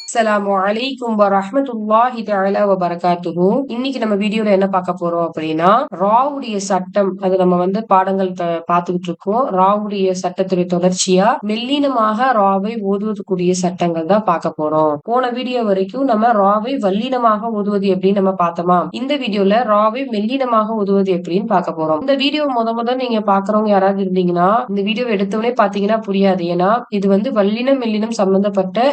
அஸ்ஸலாமு அலைக்கும் வரஹ்மத்துல்லாஹி தஆலா வபரகாத்துஹு. இன்னைக்கு நம்ம வீடியோல என்ன பார்க்க போறோம் அப்படின்னா, ராவுடைய சட்டம். அது நம்ம பாடங்கள் பார்த்துக்கிட்டு இருக்கோம். ராவுடைய சட்டத்துடைய தொடர்ச்சியா மெல்லினமாக ராவை ஓதுவதற்குரிய சட்டங்கள் தான் பார்க்க போறோம். போன வீடியோ வரைக்கும் நம்ம ராவை வல்லினமாக ஓதுவது எப்படின்னு நம்ம பார்த்தோமா? இந்த வீடியோல ராவை மெல்லினமாக ஓதுவது எப்படின்னு பார்க்க போறோம். இந்த வீடியோ முத நீங்க பாக்குறவங்க யாராவது இருந்தீங்கன்னா, இந்த வீடியோவை எடுத்தவொடனே பாத்தீங்கன்னா புரியாது. ஏன்னா இது வல்லினம் மெல்லினம் சம்பந்தப்பட்ட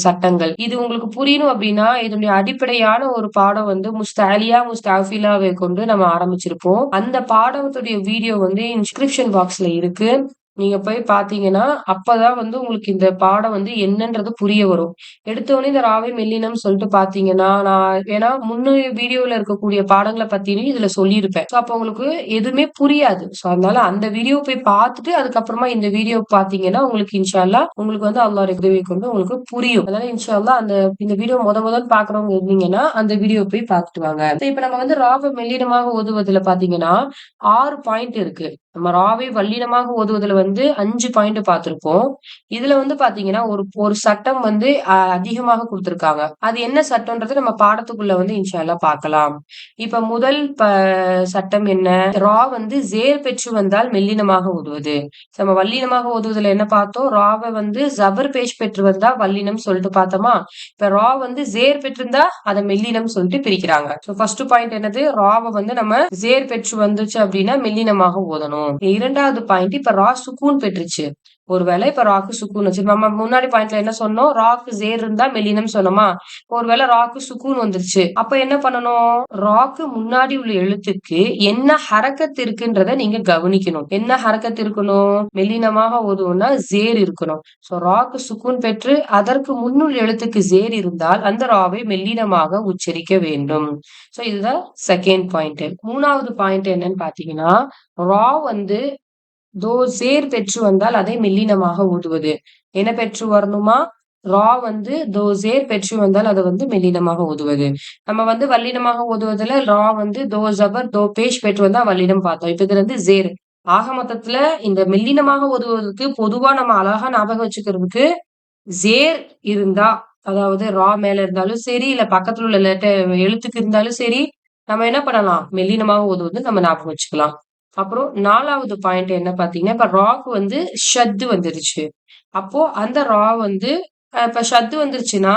சட்டங்கள். இது உங்களுக்கு புரியணும் அப்படின்னா, இதனுடைய அடிப்படையான ஒரு பாடம் முஸ்தாலியா, முஸ்தாஃபிலாவை கொண்டு நம்ம ஆரம்பிச்சிருப்போம். அந்த பாடத்துடைய வீடியோ இன்ஸ்கிரிப்ஷன் பாக்ஸ்ல இருக்கு. நீங்க போய் பாத்தீங்கன்னா, அப்பதான் உங்களுக்கு இந்த பாடம் என்னன்றது புரிய வரும். எடுத்தோனே இந்த ராவை மெல்லினம் சொல்லிட்டு பாத்தீங்கன்னா, நான் ஏன்னா முன்னைய வீடியோல இருக்கக்கூடிய பாடங்கள பத்தியும் இதுல சொல்லியிருப்பேன். சோ அப்ப உங்களுக்கு எதுவுமே புரியாது. சோ அதனால அந்த வீடியோ போய் பார்த்துட்டு, அதுக்கப்புறமா இந்த வீடியோ பாத்தீங்கன்னா, உங்களுக்கு இன்ஷா அல்லாஹ் உங்களுக்கு அல்லாஹ்வுடைய உதவியை கொண்டு உங்களுக்கு புரியும். அதனால இன்ஷா அல்லாஹ் இந்த வீடியோ முதல் பாக்குறவங்க இருந்தீங்கன்னா, அந்த வீடியோ போய் பார்த்துட்டு வாங்க. இப்ப நம்ம ராவ மெல்லினமாக ஓதுவதுல பாத்தீங்கன்னா, 6 பாயிண்ட் இருக்கு. நம்ம ராவை வல்லினமாக ஓதுவதுல 5 பாயிண்ட் பார்த்திருப்போம். இதுல பாத்தீங்கன்னா, ஒரு ஒரு சட்டம் அதிகமாக குடுத்திருக்காங்க. அது என்ன சட்டம்ன்றது நம்ம பாடத்துக்குள்ள இன்ஷா அல்லாஹ் பார்க்கலாம். இப்ப முதல் சட்டம் என்ன? ரா ஜேர் பெற்று வந்தால் மெல்லினமாக ஓதுவது. நம்ம வல்லினமாக ஓதுவதுல என்ன பார்த்தோம்? ராவ ஜபர் பேஷ் பெற்று வந்தா வல்லினம் சொல்லிட்டு பார்த்தோமா? இப்ப ரா ஜேர் பெற்றிருந்தா அத மெல்லினம் சொல்லிட்டு பிரிக்கிறாங்க. சோ ஃபர்ஸ்ட் பாயிண்ட் என்னது? ராவ நம்ம ஜேர் பெற்று வந்துச்சு அப்படின்னா மெல்லினமாக ஓதணும். இரண்டாவது பாயிண்ட், இப்ப ரா சுக்கூன் பெற்றுச்சு. ஒருவேளை இப்ப ராக்கு சுக்கூன் வச்சு நம்ம முன்னாடி பாயிண்ட்ல என்ன சொன்னோம்? ராக்கு ஜேர் இருந்தா மெல்லினம் சொன்னோமா? ஒருவேளை ராக்கு சுக்கூன் வந்துருச்சு. அப்ப என்ன பண்ணணும்? ராக்கு முன்னாடி உள்ள எழுத்துக்கு என்ன ஹரக்கத் இருக்குன்றத நீங்க கவனிக்கணும். என்ன ஹரக்கத் இருக்கணும்? மெல்லினமாக ஓதுவோம்னா ஜேர் இருக்கணும். சோ ராக்கு சுக்கூன் பெற்று அதற்கு முன்னுள்ள எழுத்துக்கு ஜேர் இருந்தால் அந்த ராவை மெல்லினமாக உச்சரிக்க வேண்டும். சோ இதுதான் செகண்ட் பாயிண்ட். மூணாவது பாயிண்ட் என்னன்னு பாத்தீங்கன்னா, ரா தோ சேர் பெற்று வந்தால் அதை மெல்லினமாக ஊதுவது. என்ன பெற்று வரணுமா? ரா தோ சேர் பெற்று வந்தால் அதை மெல்லினமாக ஊதுவது. நம்ம வல்லினமாக ஊதுவதுல ரா தோ ஜபர் தோ பேஷ் பெற்று வந்தா வல்லினம் பார்த்தோம். இப்ப இதுல ஜேர். ஆக மொத்தத்துல இந்த மெல்லினமாக ஓதுவதற்கு பொதுவா நம்ம அழகா ஞாபகம் வச்சுக்கிறதுக்கு ஜேர் இருந்தா, அதாவது ரா மேல இருந்தாலும் சரி, இல்ல பக்கத்துல உள்ள எழுத்துக்கு இருந்தாலும் சரி, நம்ம என்ன பண்ணலாம்? மெல்லினமாக ஓதுவது நம்ம ஞாபகம் வச்சுக்கலாம். அப்புறம் 4வது பாயிண்ட் என்ன பாத்தீங்கன்னா, இப்ப ராக்கு ஷத்து வந்துருச்சு. அப்போ அந்த ரா இப்ப ஷத்து வந்துருச்சுன்னா,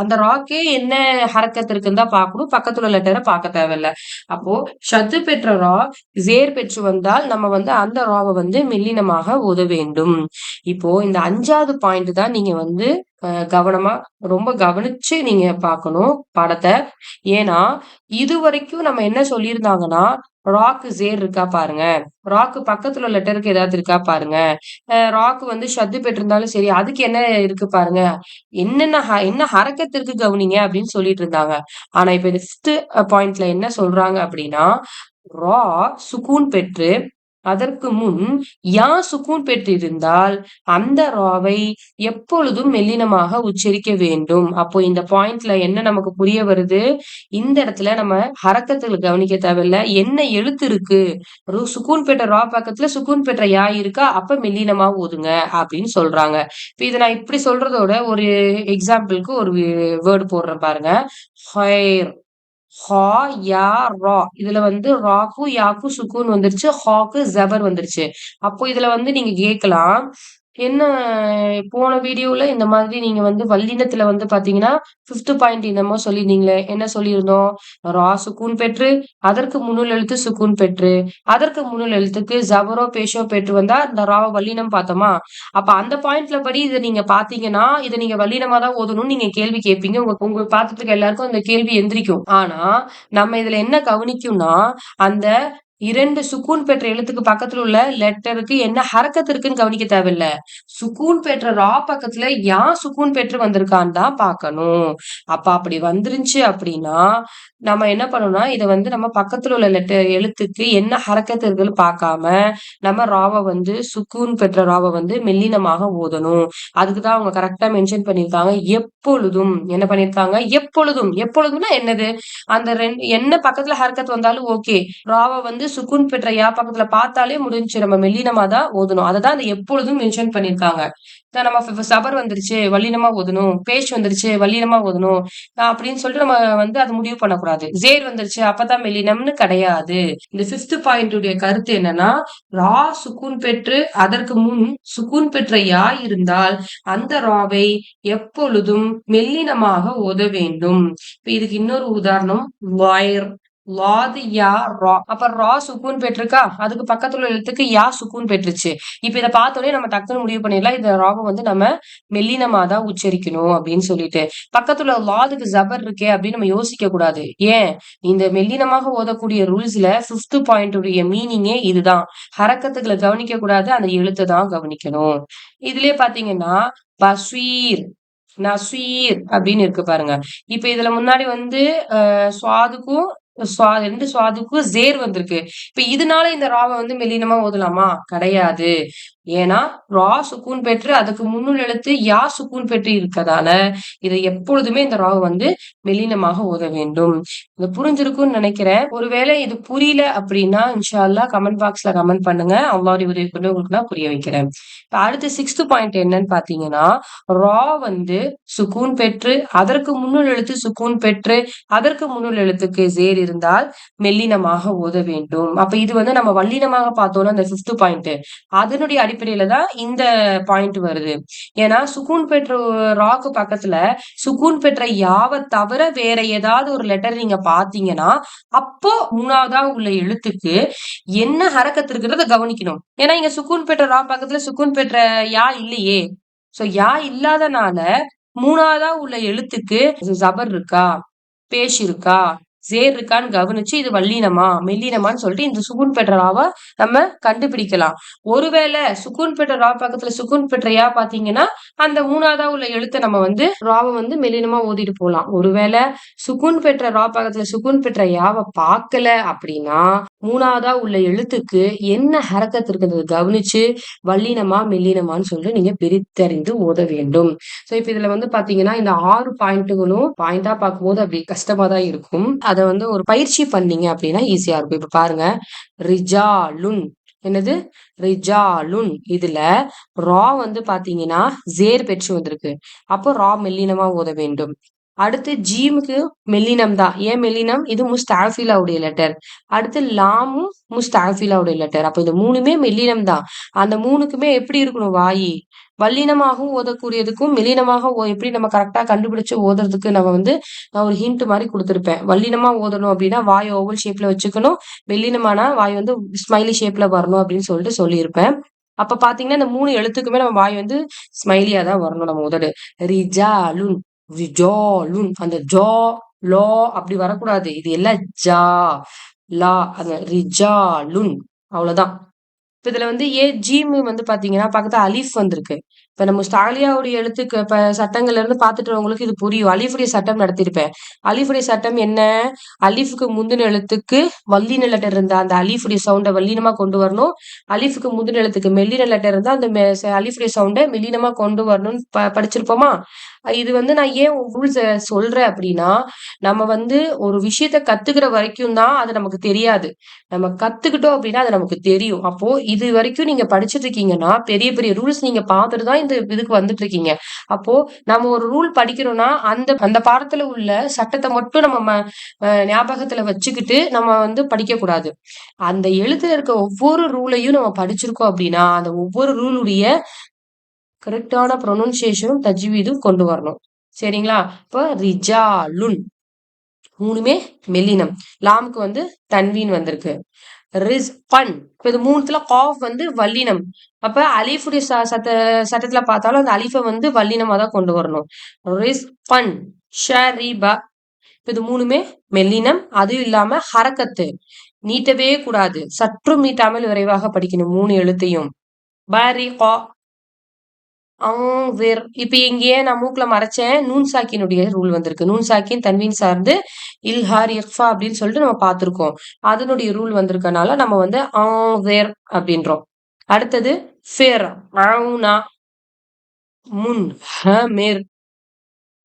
அந்த ராக்கே என்ன ஹரக்கத் இருக்குன்னு தான் பார்க்கணும். பக்கத்துல உள்ள லெட்டர பார்க்க தேவையில்ல. அப்போ ஷத்து பெற்ற ரா ஜேர் பெற்று வந்தால் நம்ம அந்த ராவ மெல்லினமாக ஓத வேண்டும். இப்போ இந்த 5வது பாயிண்ட் தான் நீங்க கவனமா ரொம்ப கவனிச்சு நீங்க பார்க்கணும் பாடத்தை. ஏன்னா இதுவரைக்கும் நம்ம என்ன சொல்லியிருந்தாங்கன்னா, ராக்கு ஜேர் இருக்கா பாருங்க. ராக்கு பக்கத்துல உள்ள லெட்டருக்கு ஏதாவது இருக்கா பாருங்க. ராக்கு ஷத்து பெற்றிருந்தாலும் சரி, அதுக்கு என்ன இருக்கு பாருங்க. என்ன ஹரக்கத்திற்கு கவனிங்க அப்படின்னு சொல்லிட்டு இருந்தாங்க. ஆனா இப்ப இந்த 5th பாயிண்ட்ல என்ன சொல்றாங்க அப்படின்னா, ரா சுக்கூன் பெற்று அதற்கு முன் யா சுக்கூன் பெற்றிருந்தால் அந்த ராவை எப்பொழுதும் மெல்லினமாக உச்சரிக்க வேண்டும். அப்போ இந்த பாயிண்ட்ல என்ன நமக்கு புரிய வருது? இந்த இடத்துல நம்ம ஹரக்கத்துல கவனிக்க தேவையில்ல. என்ன எழுத்து இருக்கு? சுக்கூன் பெற்ற ரா பக்கத்துல சுக்கூன் பெற்ற யா இருக்கா? அப்ப மெல்லினமா ஓதுங்க அப்படின்னு சொல்றாங்க. இப்ப இத நான் இப்படி சொல்றதோட ஒரு எக்ஸாம்பிளுக்கு ஒரு வேர்டு போடுறேன் பாருங்க. ஹைர், ஹா, யா, ரா. இதுல ராக்கு யாக்கு சுக்கூன் வந்துருச்சு. ஹாக்கு ஜபர் வந்துருச்சு. அப்போ இதுல நீங்க கேட்கலாம், என்ன போன வீடியோல இந்த மாதிரி நீங்க வல்லினத்துல பாத்தீங்கன்னா 5th பாயிண்ட் என்னமோ சொல்லியிருந்தீங்களே, என்ன சொல்லியிருந்தோம்? ரா சுக்கூன் பெற்று அதற்கு முன்னுள் எழுத்து சுக்கூன் பெற்று அதற்கு முன்னுள் எழுத்துக்கு ஜபரோ பேஷோ பெற்று வந்தா இந்த ராவ வல்லினம் பார்த்தோமா? அப்ப அந்த பாயிண்ட்ல படி இதை நீங்க பாத்தீங்கன்னா, இதை நீங்க வல்லினமா தான் ஓதணும்னு நீங்க கேள்வி கேட்பீங்க. உங்க பாத்துட்டு இருக்க எல்லாருக்கும் அந்த கேள்வி எந்திரிக்கும். ஆனா நம்ம இதுல என்ன கவனிக்கும்னா, அந்த 2 சுக்கூன் பெற்ற எழுத்துக்கு பக்கத்துல உள்ள லெட்டருக்கு என்ன ஹரக்கத் இருக்குன்னு கவனிக்க தேவையில்ல. சுக்கூன் பெற்ற ரா பக்கத்துல யா சுக்கூன் பெற்று வந்திருக்கான்னு தான் பார்க்கணும். அப்ப அப்படி வந்துருச்சு அப்படின்னா, நம்ம என்ன பண்ணணும்னா, இத நம்ம பக்கத்துல உள்ள எழுத்துக்கு என்ன ஹரக்கத் இருக்குன்னு பார்க்காம, நம்ம ராவ சுக்கூன் பெற்ற ராவ மெல்லினமாக ஓதணும். அதுக்கு தான் அவங்க கரெக்ட்டா மென்ஷன் பண்ணியிருக்காங்க. எப்பொழுதும் என்ன பண்ணியிருக்காங்க? எப்பொழுதும். எப்பொழுதும்னா என்னது? அந்த என்ன பக்கத்துல ஹரக்கத் வந்தாலும் ஓகே. ராவ சுக்கூன் பெற்ற யா பக்கத்துல பார்த்தாலே முடிஞ்சுச்சு. நம்ம மெல்லினமா தான் ஓதணும். அததான் அந்த எப்பொழுதும் மென்ஷன் பண்ணியிருக்காங்க. நம்ம சபர் வந்துருச்சு, வல்லினமா ஓதணும். பேஷ் வந்துருச்சு, வல்லினமா ஓதணும். அப்படின்னு சொல்லிட்டு நம்ம வந்து அது முடிவு பண்ணக்கூடாது. ஜேர் வந்துருச்சு, அப்பதான் மெல்லினம்னு கிடையாது. இந்த 5th பாயிண்ட் உடைய கருத்து என்னன்னா, ரா சுக்கூன் பெற்று அதற்கு முன் சுக்கூன் பெற்ற யா இருந்தால் அந்த ராவை எப்பொழுதும் மெல்லினமாக ஓத வேண்டும். இப்ப இதுக்கு இன்னொரு உதாரணம் வயர், லாது யா ரா. அப்ப ரா சுக்கூன் பெற்றிருக்கா, அதுக்கு பக்கத்துல உள்ள எழுத்துக்கு யா சுக்கூன் பெற்றுச்சு. இப்ப இத பார்த்தோனே நம்ம டக்குன்னு முடிவு பண்ணிடலாம், இந்த ராவை வந்து நம்ம மெல்லினமா தான் உச்சரிக்கணும் அப்படின்னு சொல்லிட்டு. பக்கத்துல லாதுக்கு ஜபர் இருக்கே அப்படின்னு நம்ம யோசிக்க கூடாது. ஏன், இந்த மெல்லினமாக ஓதக்கூடிய ரூல்ஸ்ல 5th பாயிண்ட் உடைய மீனிங்கே இதுதான். ஹரக்கத்துக்களை கவனிக்க கூடாது, அந்த எழுத்தை தான் கவனிக்கணும். இதுலயே பாத்தீங்கன்னா பஸ்வீர், நஸ்வீர் அப்படின்னு இருக்கு பாருங்க. இப்ப இதுல முன்னாடி வந்து சுவாதுக்கும் 2 சுவாதுக்கும் ஜேர் வந்திருக்கு. இப்ப இதனால இந்த ராவை வந்து மெல்லினமா ஓதலாமா? கிடையாது. ஏன்னா ரா சுக்கூன் பெற்று அதுக்கு முன்னுள் எழுத்து யா சுக்கூன் பெற்று இருக்கதால இதை எப்பொழுதுமே இந்த ராவை வந்து மெல்லினமாக ஓத வேண்டும். இது புரிஞ்சிருக்கும்னு நினைக்கிறேன். ஒருவேளை இது புரியல அப்படின்னா இன்ஷா அல்லாஹ் கமெண்ட் பாக்ஸ்ல கமெண்ட் பண்ணுங்க. அல்லாஹ்வுடைய உதவி கொண்டு உங்களுக்கு நான் புரிய வைக்கிறேன். இப்ப அடுத்து 6th பாயிண்ட் என்னன்னு பாத்தீங்கன்னா, ரா வந்து சுக்கூன் பெற்று அதற்கு முன்னுள் எழுத்து சுக்கூன் பெற்று அதற்கு முன்னுள் எழுத்துக்கு ஜேர் இருந்தால் மெல்லினமாக ஓத வேண்டும். அப்ப இது வந்து நம்ம வல்லினமாக பார்த்தோம்னா அந்த 5th பாயிண்ட் அதனுடைய அடிப்படையில தான் இந்த பாயிண்ட் வருது. ஏன்னா சுக்கூன் பெற்ற ராக்கு பக்கத்துல சுக்கூன் பெற்ற யாவை தவிர வேற ஏதாவது ஒரு லெட்டர் நீங்க பாத்தீங்கன்னா அப்போ 3வதா உள்ள எழுத்துக்கு என்ன ஹரக்கத்து இருக்கிறத கவனிக்கணும். ஏன்னா இங்க சுக்கூன் பெற்ற ரா பக்கத்துல சுக்கூன் பெற்ற யா இல்லையே. சோ யா இல்லாதனால 3வதா உள்ள எழுத்துக்கு ஜபர் இருக்கா, பேஷ் இருக்கா, ஜேர் இருக்கான்னு கவனிச்சு இது வல்லினமா மெல்லினமான்னு சொல்லிட்டு இந்த சுக்கூன் பெற்ற ராவா நம்ம கண்டுபிடிக்கலாம். ஒருவேளை சுக்கூன் பெற்ற ரா பக்கத்துல சுக்கூன் பெற்ற யா பாத்தீங்கன்னா அந்த 3வதா உள்ள எழுத்தை நம்ம வந்து ராவை வந்து மெல்லினமா ஓதிட்டு போலாம். ஒருவேளை சுக்கூன் பெற்ற ரா பக்கத்துல சுக்கூன் பெற்ற யாவை பார்க்கல அப்படின்னா 3வதா உள்ள எழுத்துக்கு என்ன ஹரக்கத்து இருக்கிறது கவனிச்சு வல்லினமா மெல்லினமான்னு சொல்லிட்டு நீங்க பிரித்தறிந்து ஓத வேண்டும். சோ இப்ப இதுல வந்து பாத்தீங்கன்னா இந்த 6 பாயிண்ட்டுகளும் பாயிண்டா பார்க்கும்போது அப்படி கஷ்டமா தான் இருக்கும். அத வந்து ஒரு பயிற்சி பண்ணீங்க அப்படின்னா ஈஸியா இருக்கும். இப்ப பாருங்க, ரிஜாலுன், என்னது ரிஜாலுன், இதுல ரா வந்து பாத்தீங்கன்னா ஜேர் பெற்று வந்திருக்கு. அப்போ ரா மெல்லினமா ஓத வேண்டும். அடுத்து ஜீமுக்கு மெல்லினம் தான். ஏன் மெல்லினம்? இது முஸ்தாஃபிலாவுடைய லெட்டர். அடுத்து லாமும் முஸ்தாஃபிலாவுடைய லெட்டர். அப்ப இந்த 3மே மெல்லினம் தான். அந்த 3க்குமே எப்படி இருக்கணும் வாயி? வல்லினமாகவும் ஓதக்கூடியதுக்கும் மெல்லினமாக எப்படி நம்ம கரெக்டா கண்டுபிடிச்சு ஓதுறதுக்கு நம்ம வந்து நான் ஒரு ஹிண்ட் மாதிரி கொடுத்திருப்பேன். வல்லினமா ஓதணும் அப்படின்னா வாய் ஓவல் ஷேப்ல வச்சுக்கணும். மெல்லினமானா வாய் வந்து ஸ்மைலி ஷேப்ல வரணும் அப்படின்னு சொல்லிட்டு சொல்லியிருப்பேன். அப்ப பாத்தீங்கன்னா இந்த 3 எழுத்துக்குமே நம்ம வாய் வந்து ஸ்மைலியா தான் வரணும். நம்ம உதடு ரிஜாலுன், ரிஜாலுன், அந்த ஜா லா அப்படி வரக்கூடாது. இது எல்லாம் ஜா லா, அந்த ரிஜாலுன், அவ்வளவுதான். இப்ப இதுல வந்து ஜீம் வந்து பாத்தீங்கன்னா பக்கத்துல அலிஃப் வந்திருக்கு. இப்ப நம்ம ஸ்டாலியாவுடைய எழுத்துக்கு இப்ப சட்டங்கள்ல இருந்து பாத்துட்டு இது புரியும். அலிஃபுடைய சட்டம் நடத்திருப்பேன். அலிஃபுடைய சட்டம் என்ன? அலிஃபுக்கு முந்தின எழுத்துக்கு வல்லின லெட்டர் இருந்தா அந்த அலிஃபுடைய சவுண்டை வல்லினமா கொண்டு வரணும். அலிஃபுக்கு முந்தின எழுத்துக்கு மெல்லின லெட்டர் இருந்தா அந்த அலிஃபுடைய சவுண்டை மெல்லினமா கொண்டு வரணும்னு படிச்சிருப்போமா? இது வந்து நான் ஏன் ரூல்ஸ் சொல்றேன் அப்படின்னா, நம்ம வந்து ஒரு விஷயத்த கத்துக்கிற வரைக்கும் தான் அது நமக்கு தெரியாது. நம்ம கத்துக்கிட்டோம் அப்படின்னா அது நமக்கு தெரியும். அப்போ இது வரைக்கும் நீங்க படிச்சுட்டு இருக்கீங்கன்னா பெரிய பெரிய ரூல்ஸ் நீங்க பார்த்துட்டு தான் இந்த இதுக்கு வந்துட்டு இருக்கீங்க. அப்போ நம்ம ஒரு ரூல் படிக்கிறோம்னா அந்த அந்த பாடத்துல உள்ள சட்டத்தை மட்டும் நம்ம ஞாபகத்துல வச்சுக்கிட்டு நம்ம வந்து படிக்க கூடாது. அந்த எழுத்துல இருக்க ஒவ்வொரு ரூலையும் நம்ம படிச்சிருக்கோம் அப்படின்னா அந்த ஒவ்வொரு ரூலுடைய கரெக்டான ப்ரொனன்சியேஷனும் தஜ்வீதும் கொண்டு வரணும். சரிங்களா? இப்ப ரிஜாலுன் 3மே மெல்லினம். லாமுக்கு வந்து தன்வீன் வந்திருக்கு. ரிஸ்பன், இப்ப இது 3த்துல காஃப் வந்து வல்லினம். அப்ப அலிஃபுடைய சட்டத்துல பார்த்தாலும் அந்த அலிஃபை வந்து வல்லினமா தான் கொண்டு வரணும். ரிஸ்பன், ஷரிபா, இப்ப இது 3மே மெல்லினம். அதுவும் இல்லாம ஹரக்கத்து நீட்டவே கூடாது. சற்றும் நீட்டாமல் விரைவாக படிக்கணும் 3 எழுத்தையும். பரிகா, இப்ப இங்கேயே நான் மூக்குல மறைச்சேன். நூன் சாக்கினுடைய ரூல் வந்திருக்கு. நூன் சாக்கின் தன்வீன் சார்ந்து இல்ஹார் இஃபா அப்படின்னு சொல்லிட்டு நம்ம பார்த்திருக்கோம். அதனுடைய ரூல் வந்திருக்கனால நம்ம வந்து ஆவேர் அப்படின்றோம். அடுத்தது ஃபேர், ஆவுனா, முன், ஹமேர்,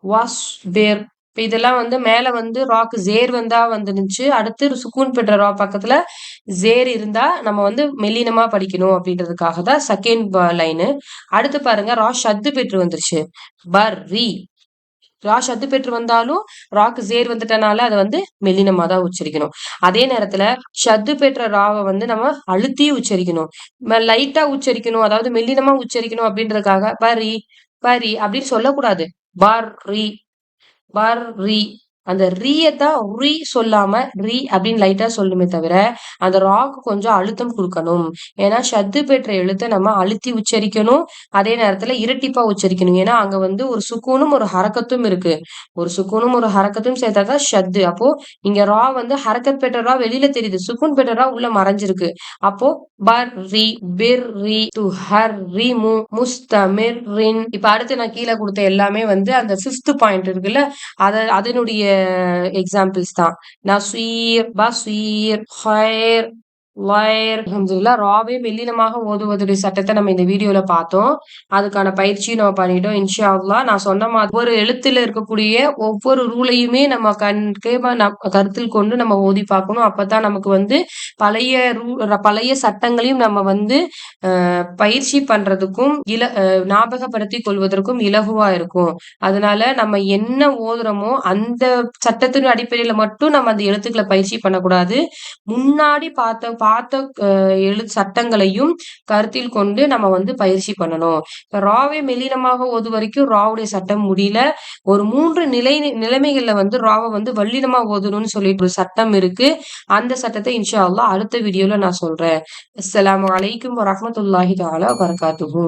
வாஸ்பேர், இப்ப இதெல்லாம் வந்து மேல வந்து ராக்கு ஜேர் வந்தா வந்துருந்துச்சு. அடுத்து சுக்கூன் பெற்ற ரா பக்கத்துல ஜேர் இருந்தா நம்ம வந்து மெல்லினமா படிக்கணும் அப்படின்றதுக்காக தான் செகண்ட் லைனு. அடுத்து பாருங்க ரா ஷத்து பெற்று வந்துருச்சு. பர்ரி. ரா ஷத்து பெற்று வந்தாலும் ராக்கு ஜேர் வந்துட்டனால அதை வந்து மெல்லினமா தான் உச்சரிக்கணும். அதே நேரத்துல ஷத்து பெற்ற ராவை வந்து நம்ம அழுத்தி உச்சரிக்கணும். லைட்டா உச்சரிக்கணும், அதாவது மெல்லினமா உச்சரிக்கணும் அப்படின்றதுக்காக பரி பரி அப்படின்னு சொல்லக்கூடாது. பார் ரி பார் ரி. அந்த ரீயத்தான் ரி சொல்லாம ரி அப்படின்னு லைட்டா சொல்லுமே தவிர அந்த ராக்கு கொஞ்சம் அழுத்தம் கொடுக்கணும். ஏன்னா ஷத்து பெற்ற எழுத்தை நம்ம அழுத்தி உச்சரிக்கணும். அதே நேரத்துல இரட்டிப்பா உச்சரிக்கணும். ஏன்னா அங்க வந்து ஒரு சுக்கூனும் ஒரு ஹரக்கத்தும் இருக்கு. ஒரு சுக்கூனும் ஒரு ஹரக்கத்தும் சேர்த்தாதான் ஷத்து. அப்போ இங்க ரா வந்து ஹரக்கத் பெற்ற ரா வெளியில தெரியுது, சுக்கூன் பெற்ற ரா உள்ள மறைஞ்சிருக்கு. அப்போ பர் ரி பிர் ரி து ஹர் ரி மு முஸ்தமிர் ரின். இப்ப அடுத்து நான் கீழே கொடுத்த எல்லாமே வந்து அந்த 5th பாயிண்ட் இருக்குல்ல, அதனுடைய எக்ஸாம்பிள்ஸ் தான். நஸ்வீர் பஸ்வீர் ஹைர் வயர். அல்ஹம்துலில்லாஹ் ராவே மெல்லினமாக ஓதுவதுடைய சட்டத்தை நம்ம இந்த வீடியோல பார்த்தோம். அதுக்கான பயிற்சியும் நம்ம பண்ணிட்டோம். இன்ஷா அல்லாஹ் நான் சொன்ன மாதிரி ஒரு எழுத்துல இருக்கக்கூடிய ஒவ்வொரு ரூலையுமே நம்ம கருத்தில் கொண்டு நம்ம ஓதி பார்க்கணும். அப்பதான் நமக்கு வந்து பழைய சட்டங்களையும் நம்ம வந்து பயிற்சி பண்றதுக்கும் ஞாபகப்படுத்திக் கொள்வதற்கும் இலகுவா இருக்கும். அதனால நம்ம என்ன ஓதுறோமோ அந்த சட்டத்தின் அடிப்படையில மட்டும் நம்ம அந்த எழுத்துக்களை பயிற்சி பண்ணக்கூடாது. முன்னாடி பார்த்த சட்டங்களையும் கருத்தில் கொண்டு நம்ம வந்து பயிற்சி பண்ணணும். ராவை மெல்லினமாக ஓது வரைக்கும் ராவுடைய சட்டம் முடியல. ஒரு 3 நிலைமைகள்ல வந்து ராவை வந்து வல்லினமா ஓதணும்னு சொல்லிட்டு ஒரு சட்டம் இருக்கு. அந்த சட்டத்தை இன்ஷா அல்லாஹ் அடுத்த வீடியோல நான் சொல்றேன். அஸ்ஸலாமு அலைக்கும் வரஹ்மத்துல்லாஹி தஆலா வபரகாத்துஹு.